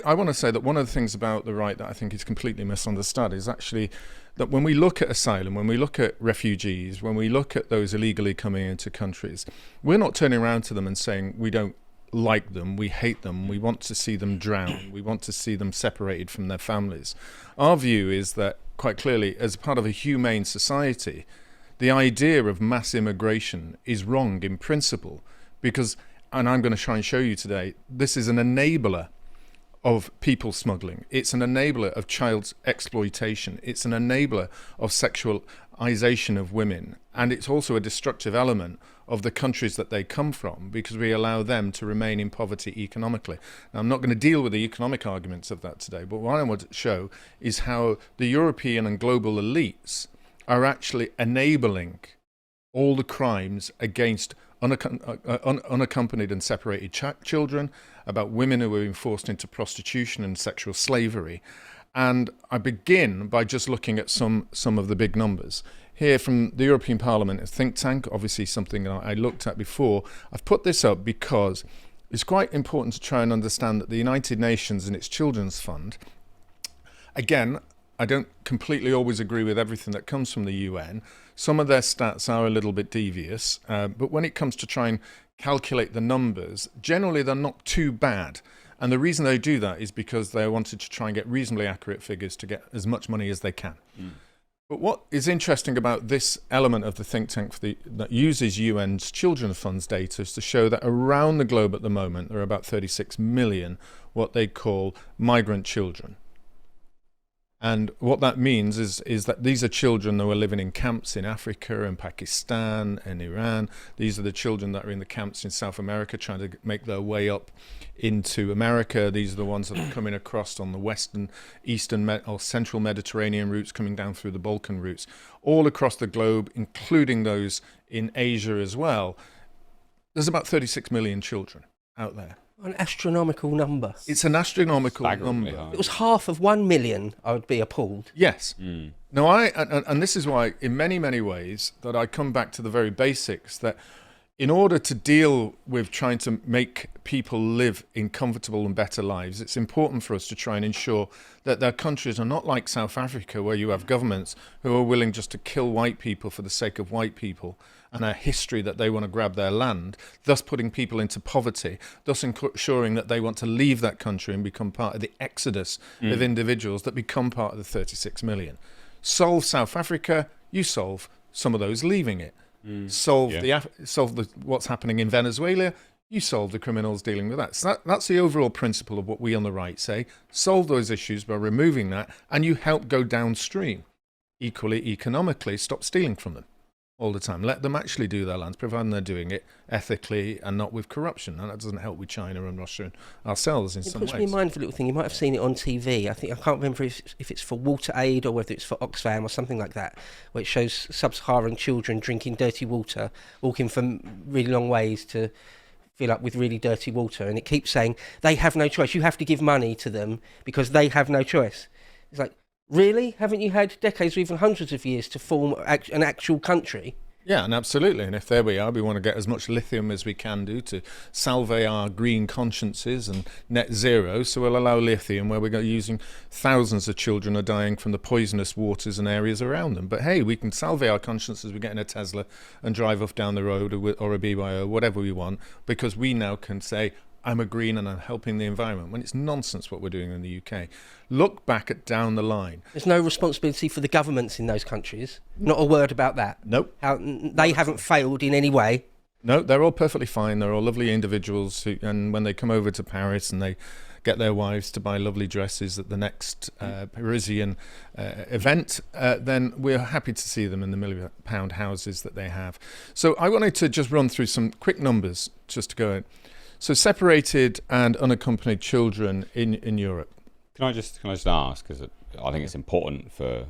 I want to say that one of the things about the right that I think is completely misunderstood is actually that when we look at asylum, when we look at refugees, when we look at those illegally coming into countries, we're not turning around to them and saying we don't like them, we hate them, we want to see them drown, we want to see them separated from their families. Our view is that, quite clearly, as part of a humane society, the idea of mass immigration is wrong in principle because, and I'm going to try and show you today, this is an enabler of people smuggling. It's an enabler of child exploitation. It's an enabler of sexualization of women. And it's also a destructive element of the countries that they come from because we allow them to remain in poverty economically. Now, I'm not going to deal with the economic arguments of that today, but what I want to show is how the European and global elites are actually enabling all the crimes against unaccompanied and separated children, about women who are being forced into prostitution and sexual slavery. And I begin by just looking at some of the big numbers. Here from the European Parliament, a think tank, obviously something that I looked at before. I've put this up because it's quite important to try and understand that the United Nations and its Children's Fund, again, I don't completely always agree with everything that comes from the UN. Some of their stats are a little bit devious, but when it comes to try and calculate the numbers, generally they're not too bad. And the reason they do that is because they wanted to try and get reasonably accurate figures to get as much money as they can. But what is interesting about this element of the think tank that uses UN's Children's Fund's data is to show that around the globe at the moment, there are about 36 million what they call migrant children. And what that means is that these are children that are living in camps in Africa and Pakistan and Iran. These are the children that are in the camps in South America trying to make their way up into America. These are the ones that are coming across on the western, eastern or central Mediterranean routes, coming down through the Balkan routes, all across the globe, including those in Asia as well. There's about 36 million children out there. An astronomical number. It's an astronomical number. If it was half of 1 million, I would be appalled. Yes. Now, and this is why, in many, many ways, that I come back to the very basics, that in order to deal with trying to make people live in comfortable and better lives, it's important for us to try and ensure that their countries are not like South Africa, where you have governments who are willing just to kill white people for the sake of white people, and a history that they want to grab their land, thus putting people into poverty, thus ensuring that they want to leave that country and become part of the exodus of individuals that become part of the 36 million. Solve South Africa, you solve some of those leaving it. Solve what's happening in Venezuela, you solve the criminals dealing with that. So that's the overall principle of what we on the right say. Solve those issues by removing that, and you help go downstream. Equally, economically, stop stealing from them all the time. Let them actually do their lands, providing they're doing it ethically and not with corruption. And that doesn't help with China and Russia and ourselves in some ways. It puts me in mind of a little thing. You might have seen it on TV. I can't remember if it's for Water Aid or whether it's for Oxfam or something like that, where it shows sub-Saharan children drinking dirty water, walking from really long ways to fill up with really dirty water. And it keeps saying, they have no choice. You have to give money to them because they have no choice. It's like, really? Haven't you had decades or even hundreds of years to form an actual country? Yeah, and absolutely. And if there we are, we want to get as much lithium as we can do to salve our green consciences and net zero. So we'll allow lithium where we're using thousands of children are dying from the poisonous waters and areas around them. But hey, we can salve our consciences. We get in a Tesla and drive off down the road or a BYO, whatever we want, because we now can say, I'm a green and I'm helping the environment, when it's nonsense what we're doing in the UK. Look back at down the line. There's no responsibility for the governments in those countries. Not a word about that. Nope. They haven't failed in any way. No, they're all perfectly fine. They're all lovely individuals and when they come over to Paris and they get their wives to buy lovely dresses at the next Parisian event, then we're happy to see them in the £1 million houses that they have. So I wanted to just run through some quick numbers just to go in. So separated and unaccompanied children in Europe. Can I just ask, because I think it's important for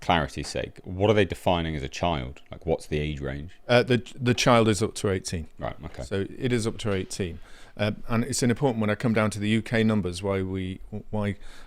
clarity's sake, what are they defining as a child? Like, what's the age range? The child is up to 18. Right, okay. So it is up to 18. And it's an important, when I come down to the UK numbers, why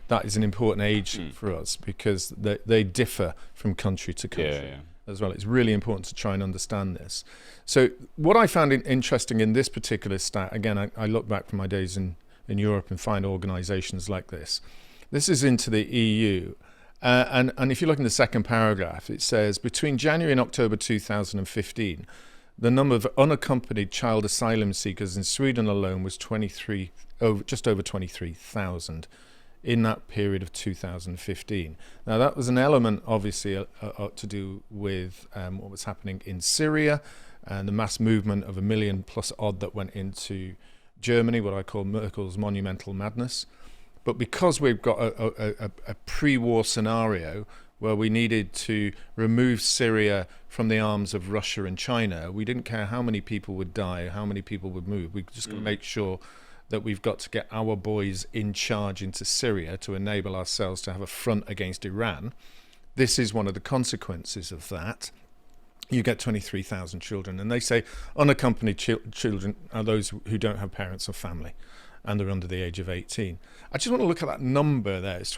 that is an important age for us, because they differ from country to country. Yeah. As well. It's really important to try and understand this. So what I found interesting in this particular stat, again, I look back from my days in in Europe and find organisations like this. This is into the EU. And if you look in the second paragraph, it says, between January and October 2015, the number of unaccompanied child asylum seekers in Sweden alone was just over 23,000 in that period of 2015. Now, that was an element, obviously, to do with what was happening in Syria and the mass movement of 1 million plus odd that went into Germany, what I call Merkel's monumental madness. But because we've got a pre-war scenario where we needed to remove Syria from the arms of Russia and China, we didn't care how many people would die, how many people would move. We just got to make sure that we've got to get our boys in charge into Syria to enable ourselves to have a front against Iran. This is one of the consequences of that. You get 23,000 children, and they say unaccompanied children are those who don't have parents or family, and they're under the age of 18. I just want to look at that number there. It's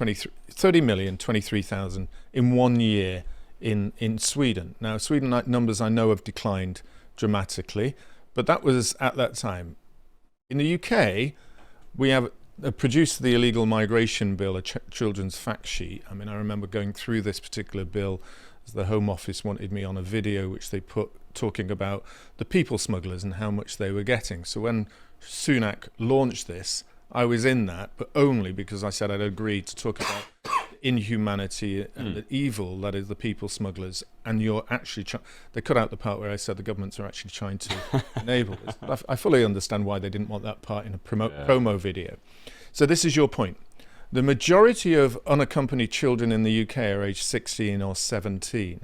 30 million, 23,000 in 1 year in Sweden. Now, Sweden numbers I know have declined dramatically, but that was at that time. In the UK, we have produced the illegal migration bill, a children's fact sheet. I mean, I remember going through this particular bill as the Home Office wanted me on a video which they put talking about the people smugglers and how much they were getting. So when Sunak launched this, I was in that, but only because I said I'd agreed to talk about inhumanity and the evil that is the people smugglers, and you're actually they cut out the part where I said the governments are actually trying to enable this. I fully understand why they didn't want that part in a promo video. So this is your point. The majority of unaccompanied children in the UK are aged 16 or 17,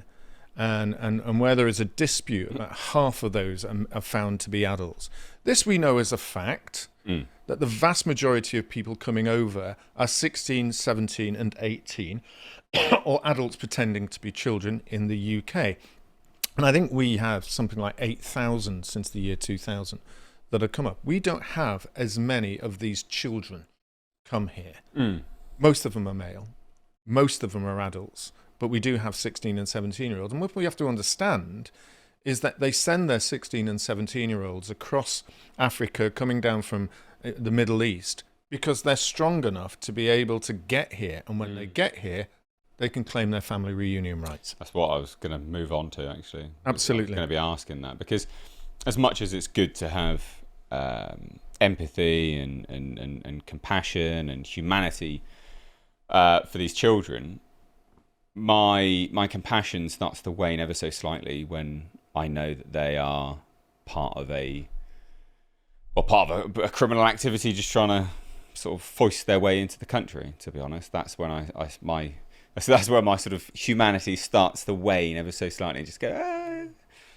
and where there is a dispute, about half of those are found to be adults. This we know as a fact, that the vast majority of people coming over are 16, 17 and 18, or adults pretending to be children in the UK. And I think we have something like 8,000 since the year 2000 that have come up. We don't have as many of these children come here. Most of them are male. Most of them are adults. But we do have 16 and 17-year-olds. And what we have to understand is that they send their 16 and 17-year-olds across Africa, coming down from the Middle East, because they're strong enough to be able to get here. And when they get here, they can claim their family reunion rights. That's what I was going to move on to, actually. Absolutely. I was going to be asking that, because as much as it's good to have empathy and compassion and humanity for these children, my compassion starts to wane ever so slightly when I know that they are part of a criminal activity, just trying to sort of foist their way into the country. To be honest, that's when that's where my sort of humanity starts to wane ever so slightly. Just go. Ah.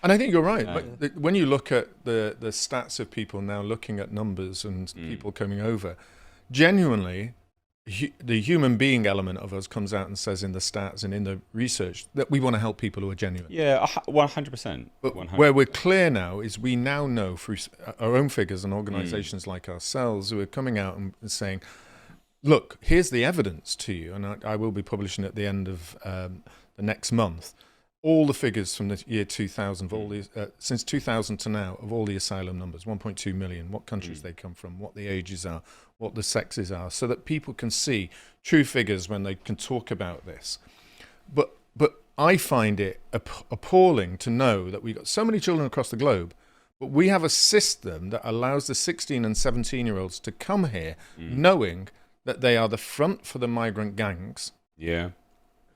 And I think you're right. But when you look at the stats of people now looking at numbers and people coming over, genuinely, the human being element of us comes out and says in the stats and in the research that we want to help people who are genuine. Yeah, 100%. But 100%. Where we're clear now is we now know through our own figures and organisations like ourselves who are coming out and saying, look, here's the evidence to you, and I will be publishing at the end of the next month, all the figures from the year 2000, of all these, since 2000 to now, of all the asylum numbers, 1.2 million, what countries they come from, what the ages are, what the sexes are, so that people can see true figures when they can talk about this. But I find it appalling to know that we've got so many children across the globe, but we have a system that allows the 16 and 17-year-olds to come here knowing that they are the front for the migrant gangs. Yeah.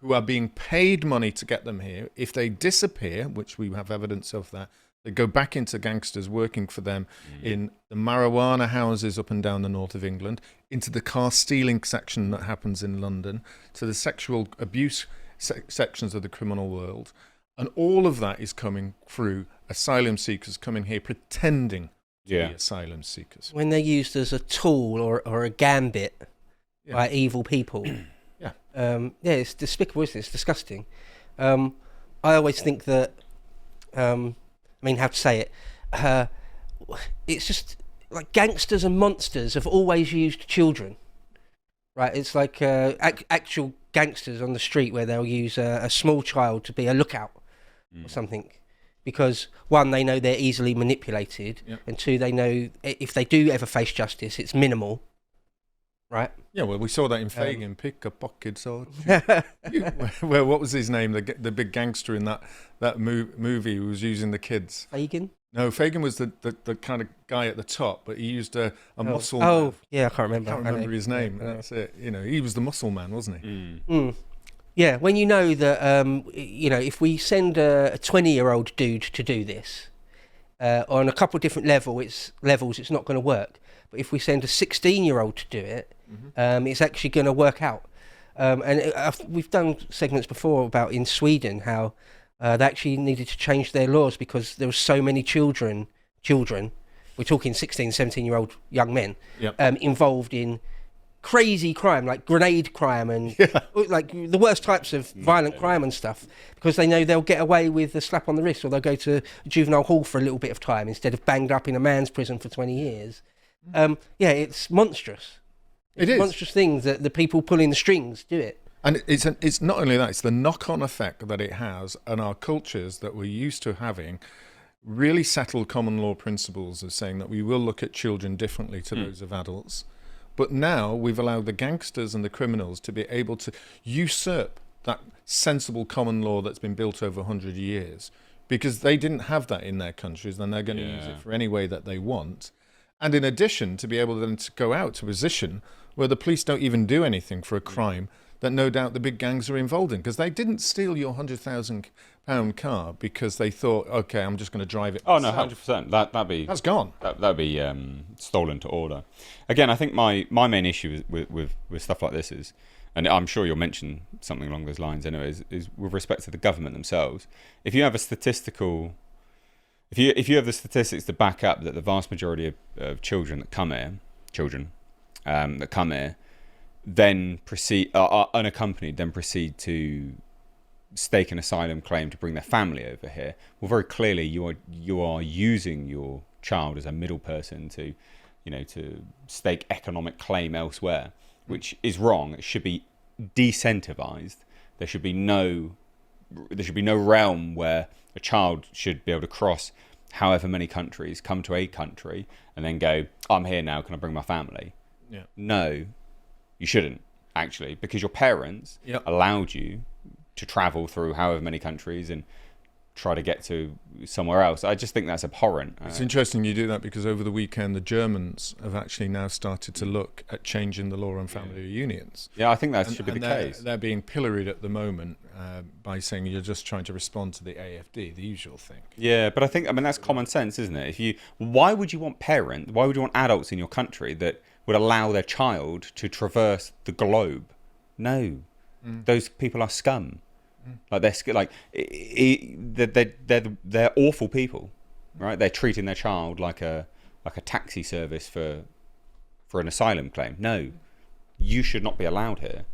Who are being paid money to get them here. If they disappear, which we have evidence of that, they go back into gangsters working for them in the marijuana houses up and down the north of England, into the car stealing section that happens in London, to the sexual abuse sections of the criminal world. And all of that is coming through asylum seekers coming here pretending to be asylum seekers. When they're used as a tool or a gambit by evil people. It's despicable, isn't it? It's disgusting. I always think that, how to say it, it's just like gangsters and monsters have always used children, right? It's like actual gangsters on the street where they'll use a small child to be a lookout or something. Because one, they know they're easily manipulated, and two, they know if they do ever face justice, it's minimal. right? Yeah, well, we saw that in Fagin, pickpockets or well, what was his name? The big gangster in that movie who was using the kids. Fagin? No, Fagin was the kind of guy at the top, but he used a muscle man. Oh, yeah, I can't remember. I can't remember his name. Yeah. That's it. You know, he was the muscle man, wasn't he? Yeah, when you know that, if we send a 20-year-old dude to do this, on a couple of different levels, it's not going to work. But if we send a 16-year-old to do it, it's actually going to work out. We've done segments before about in Sweden how they actually needed to change their laws because there were so many children, we're talking 16, 17-year-old young men, involved in crazy crime, like grenade crime and like the worst types of violent crime and stuff, because they know they'll get away with a slap on the wrist, or they'll go to juvenile hall for a little bit of time instead of banged up in a man's prison for 20 years. It's monstrous. It is. Monstrous things that the people pulling the strings do it. And it's not only that, it's the knock-on effect that it has on our cultures that we're used to having really settled common law principles of saying that we will look at children differently to those of adults. But now we've allowed the gangsters and the criminals to be able to usurp that sensible common law that's been built over 100 years, because they didn't have that in their countries, and they're going to use it for any way that they want. And in addition, to be able then to go out to a position where the police don't even do anything for a crime that no doubt the big gangs are involved in, because they didn't steal your £100,000 car because they thought, okay, I'm just going to drive it myself. Oh no, 100%. That's gone. That'd be stolen to order. Again, I think my main issue with stuff like this is, and I'm sure you'll mention something along those lines anyway, is with respect to the government themselves. If you have a statistical, if you have the statistics to back up that the vast majority of children that come here, then proceed are unaccompanied, then proceed to stake an asylum claim to bring their family over here. Well, very clearly you are using your child as a middle person to stake economic claim elsewhere, which is wrong. It should be decentivized. There should be no realm where a child should be able to cross however many countries, come to a country, and then go, I'm here now, can I bring my family? Yeah. No, you shouldn't, actually, because your parents allowed you to travel through however many countries and try to get to somewhere else. I just think that's abhorrent. It's interesting you do that, because over the weekend the Germans have actually now started to look at changing the law on family reunions. Yeah, I think that should be the case. They're being pilloried at the moment by saying you're just trying to respond to the AFD, the usual thing. Yeah, but I mean that's common sense, isn't it? Why would you want adults in your country that would allow their child to traverse the globe? No, those people are scum. Like they're awful people, right? They're treating their child like a taxi service for an asylum claim. No, you should not be allowed here.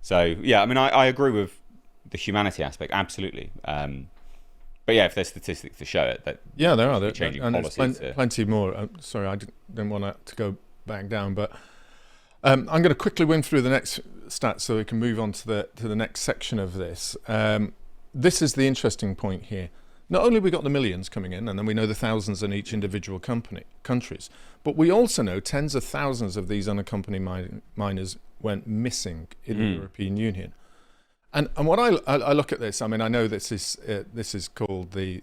So yeah, I mean, I agree with the humanity aspect, absolutely. But yeah, if there's statistics to show it, that there are. They're changing and policies. Plenty more. Sorry, I didn't want that to go back down, but I'm going to quickly win through the next stats so we can move on to the next section of this. This is the interesting point here. Not only we got the millions coming in, and then we know the thousands in each individual countries, but we also know tens of thousands of these unaccompanied minors went missing in the European Union. And what I look at this, I mean, I know this is called the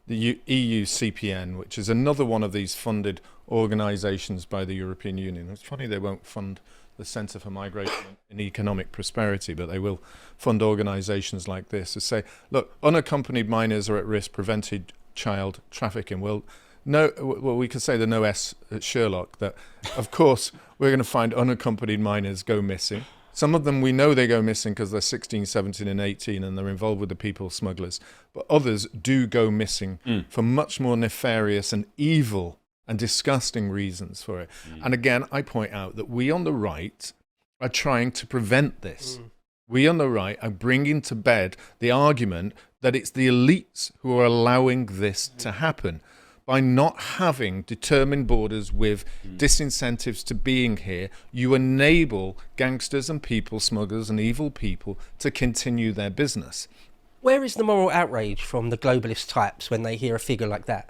EU CPN, which is another one of these funded organisations by the European Union. It's funny they won't fund the Centre for Migration and Economic Prosperity, but they will fund organisations like this to say, look, unaccompanied minors are at risk, prevented child trafficking. Well, we could say the no S at Sherlock, that of course we're going to find unaccompanied minors go missing. Some of them we know they go missing because they're 16, 17 and 18 and they're involved with the people smugglers. But others do go missing for much more nefarious and evil and disgusting reasons for it. And again, I point out that we on the right are trying to prevent this. We on the right are bringing to bed the argument that it's the elites who are allowing this to happen. By not having determined borders with disincentives to being here, you enable gangsters and people smugglers and evil people to continue their business. Where is the moral outrage from the globalist types when they hear a figure like that?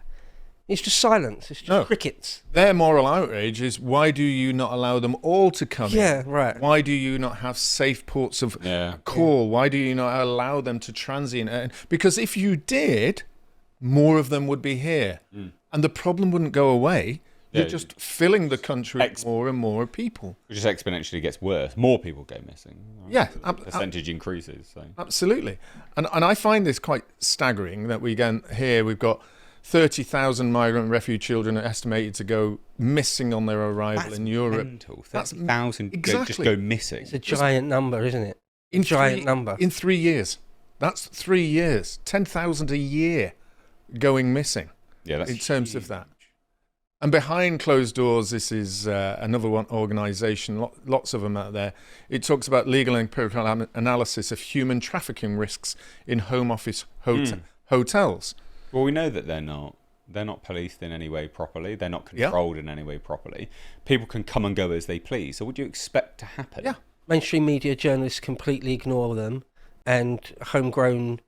It's just silence. It's just No. crickets. Their moral outrage is, why do you not allow them all to come in? Yeah, right. Why do you not have safe ports of call? Why do you not allow them to transit? Because if you did, more of them would be here. And the problem wouldn't go away. You're just filling the country with more and more people. It just exponentially gets worse. More people go missing. Yeah. The percentage increases. So. Absolutely. And I find this quite staggering that we've got 30,000 migrant refugee children estimated to go missing on their arrival in Europe. Mental. 30,000 exactly. just go missing. It's a giant number, isn't it? Number. In 3 years. That's 3 years. 10,000 a year going missing. Yeah, that's in terms huge. of that. And behind closed doors, this is another one organisation, lots of them out there. It talks about legal and empirical analysis of human trafficking risks in home office hotels. Well, we know that they're not policed in any way properly. They're not controlled in any way properly. People can come and go as they please. So what do you expect to happen? Yeah. Mainstream media journalists completely ignore them, and homegrown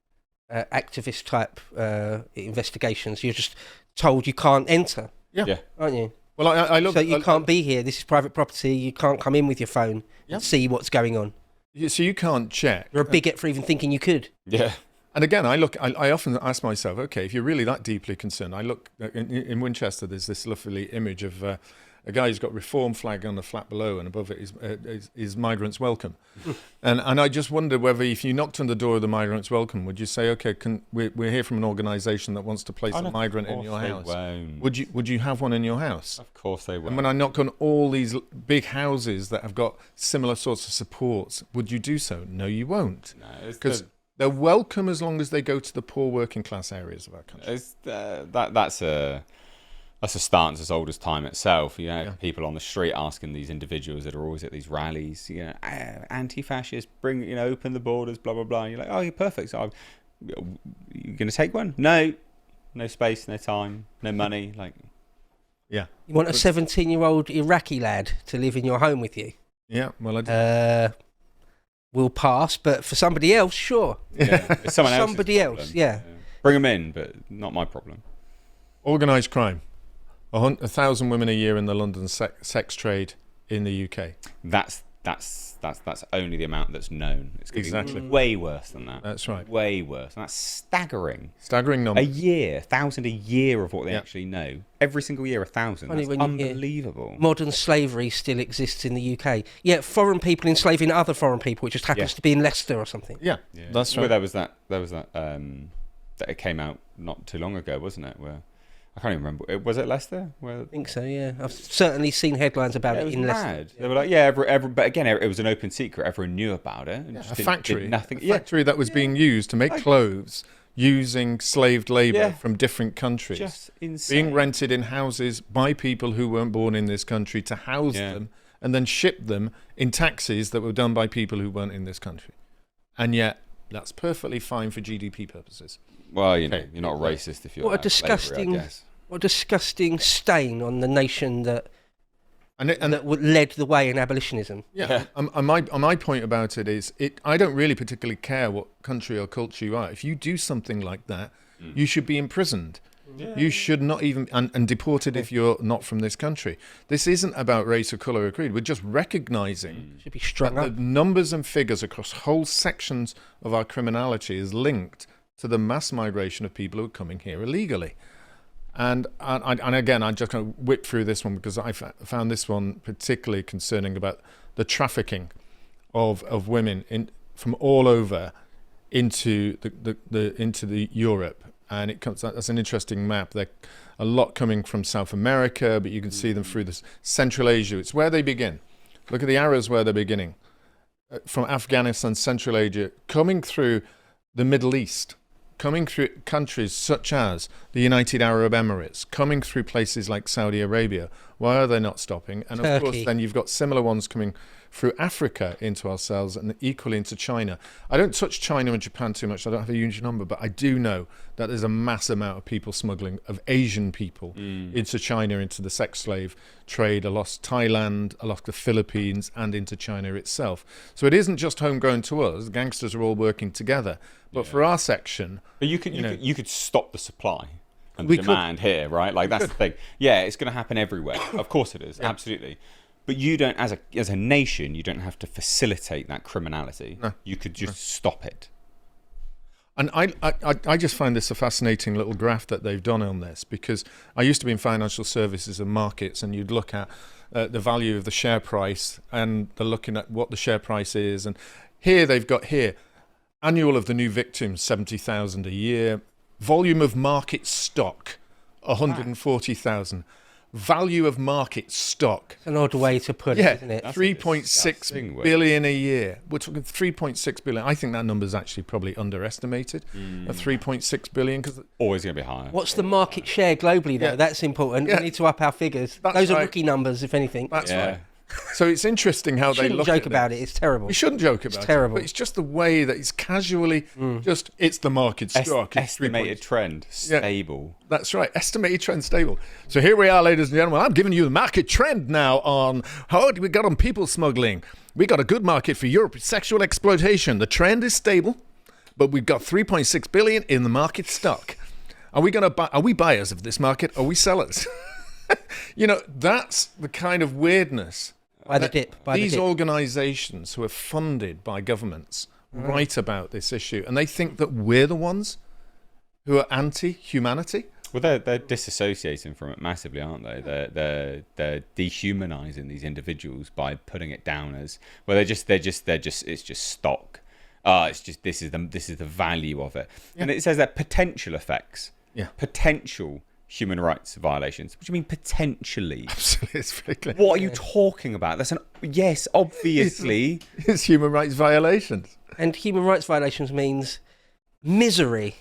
activist type investigations, you're just told you can't enter. Yeah. Aren't you? Well, I look. So you can't be here. This is private property. You can't come in with your phone and see what's going on. So you can't check. You're a bigot for even thinking you could. Yeah. And again, I often ask myself, okay, if you're really that deeply concerned, I look in Winchester. There's this lovely image of a guy who's got Reform flag on the flat below, and above it is Migrants Welcome. and I just wonder whether, if you knocked on the door of the Migrants Welcome, would you say, okay, we're here from an organisation that wants to place a migrant in your house? Would you have one in your house? Of course they will. And when I knock on all these big houses that have got similar sorts of supports, would you do so? No, you won't. Because they're welcome as long as they go to the poor working class areas of our country. That's a stance as old as time itself. You know, people on the street asking these individuals that are always at these rallies, you know, anti-fascist, open the borders, blah blah blah. And you're like, oh, you're perfect. So you're going to take one? No space, no time, no money. Like, yeah. You want a 17-year-old Iraqi lad to live in your home with you? Yeah. Well, I do. Will pass, but for somebody else, sure. Yeah, it's someone else's somebody problem. else, yeah. Bring them in, but not my problem. Organised crime. 1,000 women a year in the London sex trade in the UK. That's only the amount that's known. It's going to be way worse than that. That's right. Way worse. And that's staggering. Staggering number. A year, 1,000 a year of what they actually know. Every single year, 1,000. That's unbelievable. Modern slavery still exists in the UK. Yeah, foreign people enslaving other foreign people. It just happens to be in Leicester or something. Yeah, that's right. Well, there was that. That it came out not too long ago, wasn't it? Where I can't even remember. Was it Leicester? I think so, yeah. I've certainly seen headlines about it in Leicester. Mad. They were like, but again, it was an open secret. Everyone knew about it. A factory. A factory that was being used to make clothes using slaved labour from different countries. Just insane. Being rented in houses by people who weren't born in this country to house them and then ship them in taxis that were done by people who weren't in this country. And yet, that's perfectly fine for GDP purposes. Well, you're not a racist if you're What a disgusting stain on the nation that led the way in abolitionism. Yeah. And my point about it is, I don't really particularly care what country or culture you are. If you do something like that, you should be imprisoned. Yeah. You should not even and deported if you're not from this country. This isn't about race or colour or creed. We're just recognising should be strung up. The numbers and figures across whole sections of our criminality is linked to the mass migration of people who are coming here illegally. And again, I'm just going to whip through this one because I found this one particularly concerning about the trafficking of women from all over into the Europe. And that's an interesting map. There a lot coming from South America, but you can see them through this Central Asia. It's where they begin. Look at the arrows where they're beginning. From Afghanistan, Central Asia, coming through the Middle East, coming through countries such as the United Arab Emirates, coming through places like Saudi Arabia. Why are they not stopping? And of course, then you've got similar ones coming through Africa into ourselves and equally into China. I don't touch China and Japan too much. I don't have a huge number, but I do know that there's a mass amount of people smuggling of Asian people into China, into the sex slave trade, across Thailand, across the Philippines, and into China itself. So it isn't just homegrown to us. Gangsters are all working together. But for our section, but you could stop the supply. and the demand here, right? Like that's the thing. Yeah, it's going to happen everywhere. Of course it is, absolutely. But you don't, as a nation, you don't have to facilitate that criminality. No. You could just stop it. And I just find this a fascinating little graph that they've done on this, because I used to be in financial services and markets, and you'd look at the value of the share price, and they're looking at what the share price is. And here they've got annual of the new victims, 70,000 a year. Volume of market stock, 140,000. Value of market stock. It's an odd way to put it, isn't it? 3.6 billion a year. We're talking 3.6 billion. I think that number is actually probably underestimated. 3.6 billion. Cause always going to be higher. What's the market share globally, though? That's important. We need to up our figures. Those are rookie numbers, if anything. That's right. So it's interesting how they look at it. We shouldn't joke about it. It's terrible. We shouldn't joke about it. It's terrible. But it's just the way that it's casually it's the market stock. Estimated trend stable. Yeah, that's right. Estimated trend stable. So here we are, ladies and gentlemen. I'm giving you the market trend now on how we got on people smuggling. We got a good market for Europe. Sexual exploitation. The trend is stable, but we've got 3.6 billion in the market stock. Are we buyers of this market? Are we sellers? That's the kind of weirdness. These organisations who are funded by governments write about this issue, and they think that we're the ones who are anti-humanity. Well, they're disassociating from it massively, aren't they? They're dehumanising these individuals by putting it down as they're just it's just stock. It's just this is the value of it, and it says that potential effects, potential human rights violations. What do you mean potentially? Absolutely, it's very clear. What are you talking about? Yes, obviously. It's human rights violations. And human rights violations means misery.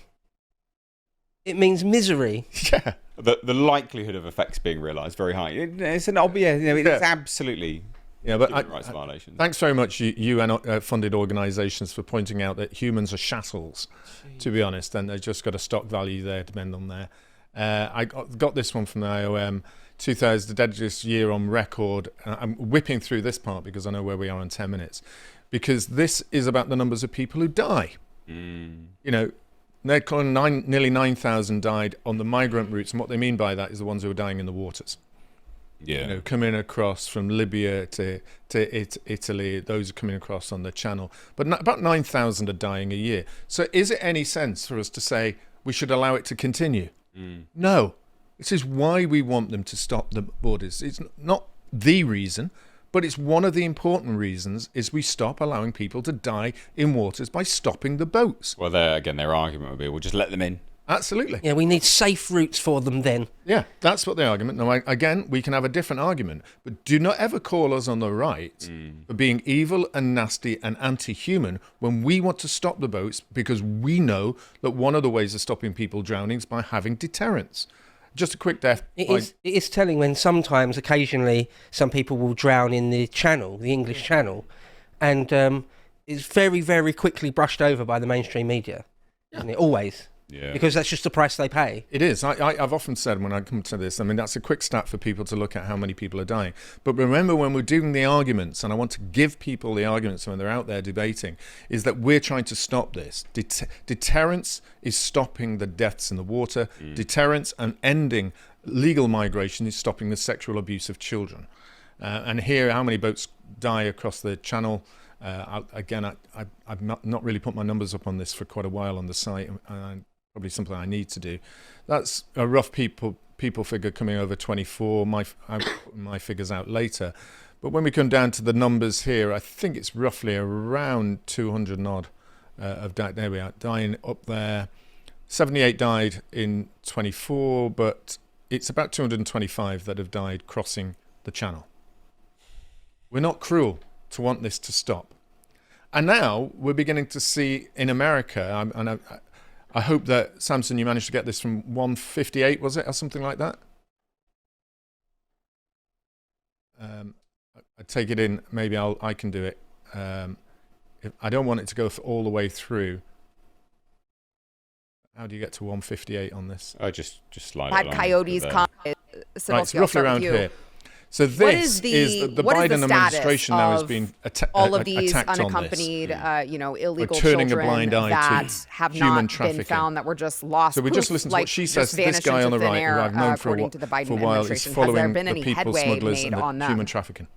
It means misery. Yeah. The likelihood of effects being realised very high. It's an obvious. It's absolutely. Yeah, but human rights violations. Thanks very much, UN-funded organisations, for pointing out that humans are chattels, to be honest, and they've just got a stock value there, depend on there. I got this one from the IOM, 2000, the deadliest year on record. I'm whipping through this part because I know where we are in 10 minutes. Because this is about the numbers of people who die. They're calling nearly 9,000 died on the migrant routes. And what they mean by that is the ones who are dying in the waters. Yeah. Coming across from Libya to Italy, those are coming across on the channel. But about 9,000 are dying a year. So is it any sense for us to say we should allow it to continue? No. This is why we want them to stop the borders. It's not the reason, but it's one of the important reasons is we stop allowing people to die in waters by stopping the boats. Well, their argument would be, we'll just let them in. Absolutely. Yeah, we need safe routes for them then. Yeah, that's what the argument. Now, again, we can have a different argument, but do not ever call us on the right for being evil and nasty and anti-human when we want to stop the boats, because we know that one of the ways of stopping people drowning is by having deterrence. Just a quick death. It is telling when occasionally, some people will drown in the channel, the English Channel, and it's very, very quickly brushed over by the mainstream media. Isn't it? Always. Yeah. Because that's just the price they pay. It is. I've often said when I come to this, that's a quick stat for people to look at how many people are dying. But remember, when we're doing the arguments, and I want to give people the arguments when they're out there debating, is that we're trying to stop this. Deterrence is stopping the deaths in the water. Deterrence and ending legal migration is stopping the sexual abuse of children. And here, how many boats die across the channel? I've not really put my numbers up on this for quite a while on the site. Probably something I need to do. That's a rough people figure coming over 24. I'll put my figures out later. But when we come down to the numbers here, I think it's roughly around 200 and odd of died. There we are, dying up there. 78 died in 24, but it's about 225 that have died crossing the channel. We're not cruel to want this to stop. And now we're beginning to see in America, I hope that, Samson, you managed to get this from 158, was it, or something like that? I take it in, maybe I can do it. I don't want it to go all the way through. How do you get to 158 on this? Oh, just slide Had it along. coyotes come. Right, it's roughly around here. So this the what is the Biden status administration now has of been all of these attacked unaccompanied, illegal turning a children blind eye that to have human not trafficking. been found, that were just lost. So we just listened to what she says. This guy on the right, who I've known for a while, according to the Biden is administration. Has there following been the any people headway smugglers made and the on them? human trafficking.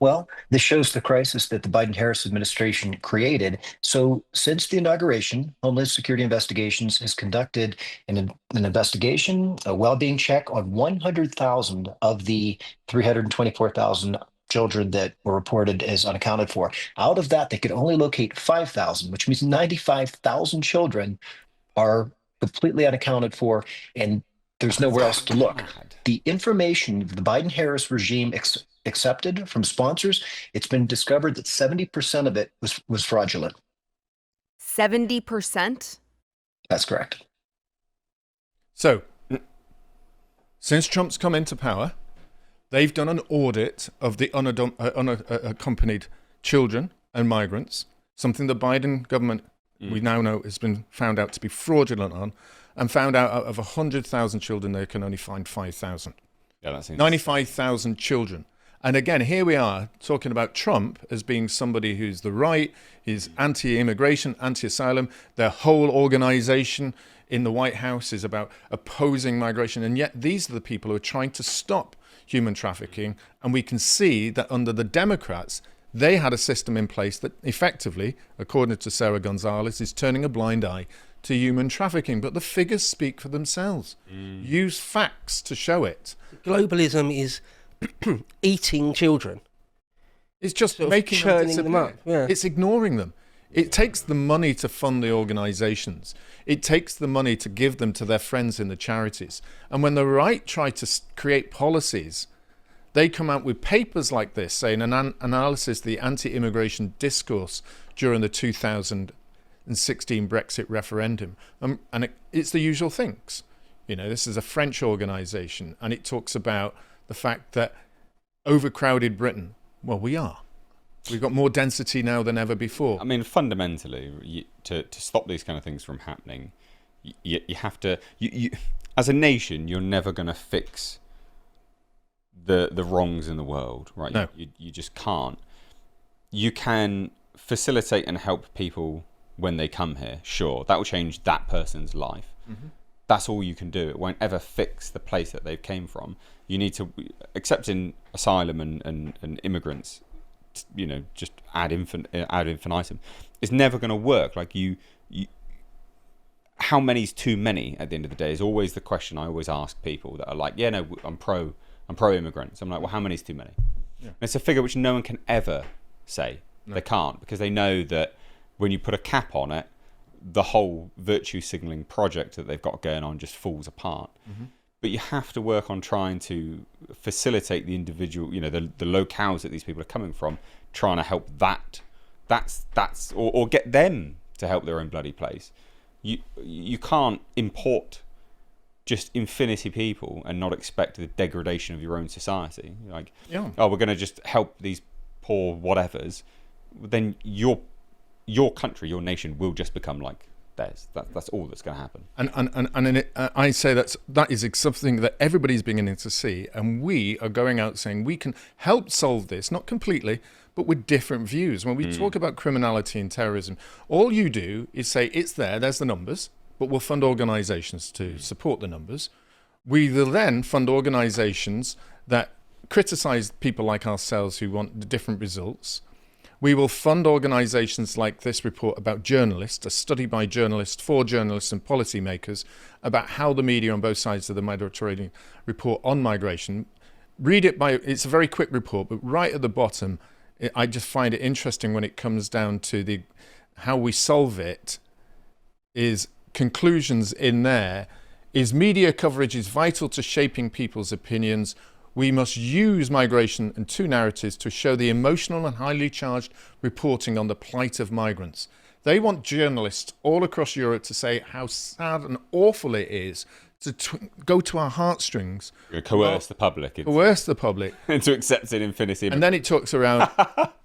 Well, this shows the crisis that the Biden-Harris administration created. So since the inauguration, Homeland Security Investigations has conducted an investigation, a well-being check on 100,000 of the 324,000 children that were reported as unaccounted for. Out of that, they could only locate 5,000, which means 95,000 children are completely unaccounted for, and there's nowhere else to look. The information the Biden-Harris regime accepted from sponsors, it's been discovered that 70% of it was fraudulent. 70%? That's correct. So, since Trump's come into power, they've done an audit of the unaccompanied children and migrants, something the Biden government, we now know, has been found out to be fraudulent on, and found out of 100,000 children, they can only find 5,000. Yeah, that's 95,000 children. And again, here we are talking about Trump as being somebody who's the right, he's anti-immigration, anti-asylum. Their whole organization in the White House is about opposing migration. And yet these are the people who are trying to stop human trafficking. And we can see that under the Democrats, they had a system in place that effectively, according to Sarah Gonzalez, is turning a blind eye to human trafficking. But the figures speak for themselves. Use facts to show it. Globalism is eating children. It's just Sort of making them churning them disappear. up, yeah. It's ignoring them. It takes the money to fund the organizations. It takes the money to give them to their friends in the charities. And when the right try to create policies, they come out with papers like this saying an analysis of the anti-immigration discourse during the 2016 Brexit referendum. And it's the usual things. You know, this is a French organization, and it talks about the fact that overcrowded Britain, well, we are. We've got more density now than ever before. I mean, fundamentally, to stop these kind of things from happening, you have to, as a nation, you're never going to fix the wrongs in the world, right? No. You just can't. You can facilitate and help people when they come here, sure. That will change that person's life. Mm-hmm. That's all you can do. It won't ever fix the place that they came from. You need to, accepting asylum and immigrants, you know, just ad infinitum, it's never going to work. Like you, how many's too many at the end of the day is always the question I always ask people that are like, yeah, no, I'm pro immigrants. I'm like, well, how many's too many? Yeah. And it's a figure which no one can ever say. No. They can't, because they know that when you put a cap on it, the whole virtue signalling project that they've got going on just falls apart. Mm-hmm. But you have to work on trying to facilitate the individual, you know, the locales that these people are coming from, trying to help or get them to help their own bloody place. You can't import just infinity people and not expect the degradation of your own society. Like, we're going to just help these poor whatevers. Then your country, your nation will just become like theirs. That's all that's going to happen. And I say that is something that everybody's beginning to see, and we are going out saying we can help solve this, not completely, but with different views. When we talk about criminality and terrorism, all you do is say it's there's the numbers, but we'll fund organizations to support the numbers. We will then fund organizations that criticize people like ourselves who want different results. We will fund organizations like this report about journalists, a study by journalists for journalists and policymakers about how the media on both sides of the Mediterranean report on migration. Read it it's a very quick report, but right at the bottom, I just find it interesting when it comes down to how we solve it is conclusions in there is media coverage is vital to shaping people's opinions. We must use migration and two narratives to show the emotional and highly charged reporting on the plight of migrants. They want journalists all across Europe to say how sad and awful it is to go to our heartstrings. Coerce the public. Coerce the public. Into accepting infinity. And then it talks around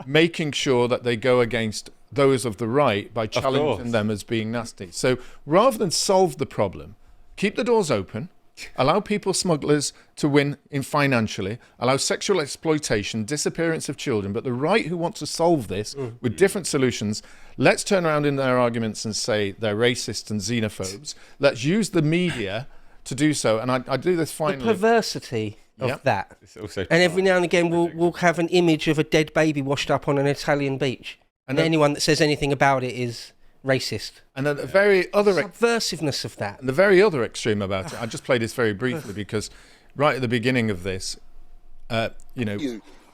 making sure that they go against those of the right by challenging them as being nasty. So rather than solve the problem, keep the doors open, allow people smugglers to win in financially, allow sexual exploitation, disappearance of children, but the right who want to solve this with different solutions, let's turn around in their arguments and say they're racist and xenophobes. Let's use the media to do so. And I do this finally. The perversity of that. It's also And every now and again we'll have an image of a dead baby washed up on an Italian beach. And anyone that says anything about it is racist. And then the very other subversiveness of that. the very other extreme about it, I just play this very briefly because right at the beginning of this,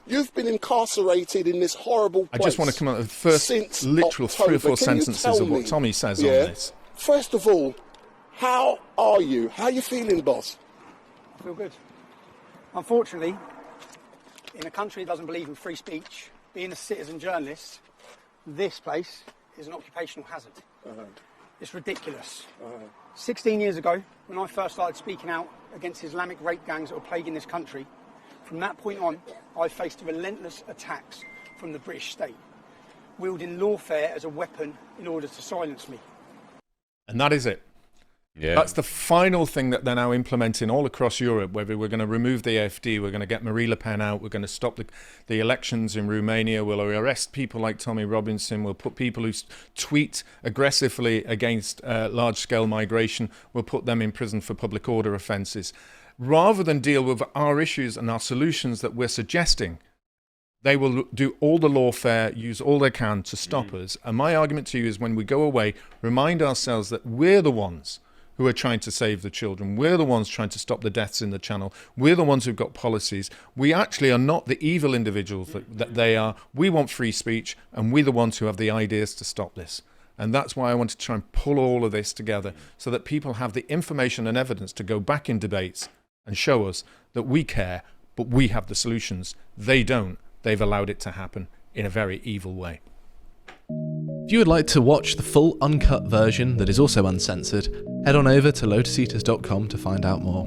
You've been incarcerated in this horrible place. I just want to come up with the first since literal October. 3 or 4 Can you sentences tell of what me, Tommy says on this. First of all, how are you? How are you feeling, boss? I feel good. Unfortunately, in a country that doesn't believe in free speech, being a citizen journalist, this place is an occupational hazard. It's ridiculous. 16 years ago, when I first started speaking out against Islamic rape gangs that were plaguing this country, from that point on, I faced relentless attacks from the British state, wielding lawfare as a weapon in order to silence me. And that is it. Yeah. That's the final thing that they're now implementing all across Europe, whether we're going to remove the AfD, we're going to get Marine Le Pen out, we're going to stop the elections in Romania, we'll arrest people like Tommy Robinson, we'll put people who tweet aggressively against large-scale migration, we'll put them in prison for public order offences. Rather than deal with our issues and our solutions that we're suggesting, they will do all the lawfare, use all they can to stop us. And my argument to you is when we go away, remind ourselves that we're the ones who are trying to save the children. We're the ones trying to stop the deaths in the channel. We're the ones who've got policies. We actually are not the evil individuals that they are. We want free speech, and we're the ones who have the ideas to stop this. And that's why I want to try and pull all of this together so that people have the information and evidence to go back in debates and show us that we care, but we have the solutions. They don't. They've allowed it to happen in a very evil way. If you would like to watch the full uncut version that is also uncensored, head on over to lotuseaters.com to find out more.